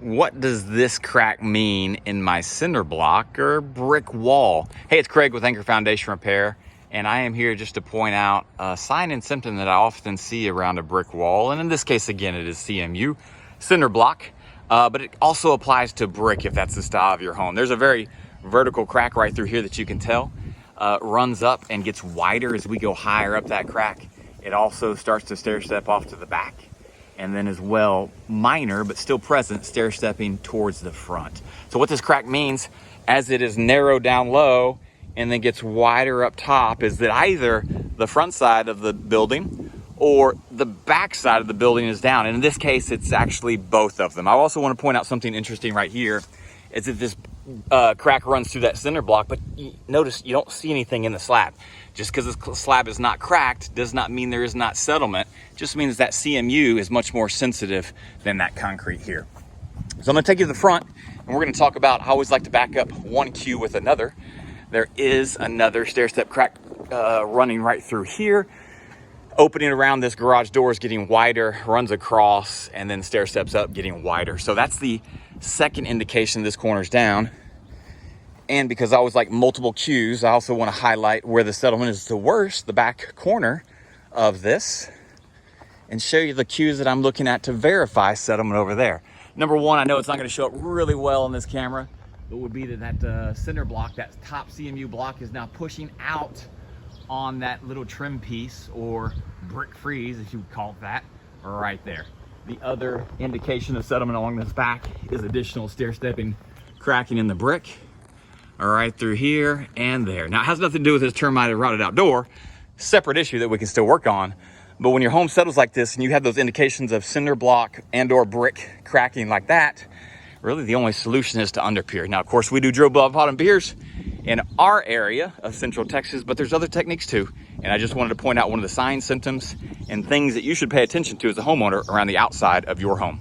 What does this crack mean in my cinder block or brick wall? Hey, it's Craig with Anchor Foundation Repair, and I am here just to point out a sign and symptom that I often see around a brick wall. And in this case, again, it is CMU, cinder block, but it also applies to brick if that's the style of your home. There's a very vertical crack right through here that you can tell runs up and gets wider as we go higher up that crack. It also starts to stair step off to the back. And then as well, minor, but still present, stair stepping towards the front. So what this crack means, as it is narrowed down low and then gets wider up top, is that either the front side of the building or the back side of the building is down. And in this case, it's actually both of them. I also want to point out something interesting right here, is that this crack runs through that cinder block, but notice you don't see anything in the slab. Just because the slab is not cracked does not mean there is not settlement. It just means that CMU is much more sensitive than that concrete here. So I'm going to take you to the front, and we're going to talk about, I always like to back up one cue with another. There is another stair step crack running right through here. Opening around this garage door is getting wider, runs across, and then stair steps up, getting wider. So that's the second indication this corner's down. And because I always like multiple cues, I also want to highlight where the settlement is the worst, the back corner of this, and show you the cues that I'm looking at to verify settlement over there. Number one, I know it's not going to show up really well in this camera, but would be that cinder block, that top CMU block, is now pushing out on that little trim piece, or brick freeze, if you would call it that, right there. The other indication of settlement along this back is additional stair stepping, cracking in the brick, right through here and there. Now, it has nothing to do with this termite or rotted out door, separate issue that we can still work on. But when your home settles like this and you have those indications of cinder block and or brick cracking like that, really the only solution is to underpier. Now, of course, we do drill bottom piers in our area of Central Texas, but there's other techniques too. And I just wanted to point out one of the signs, symptoms, and things that you should pay attention to as a homeowner around the outside of your home.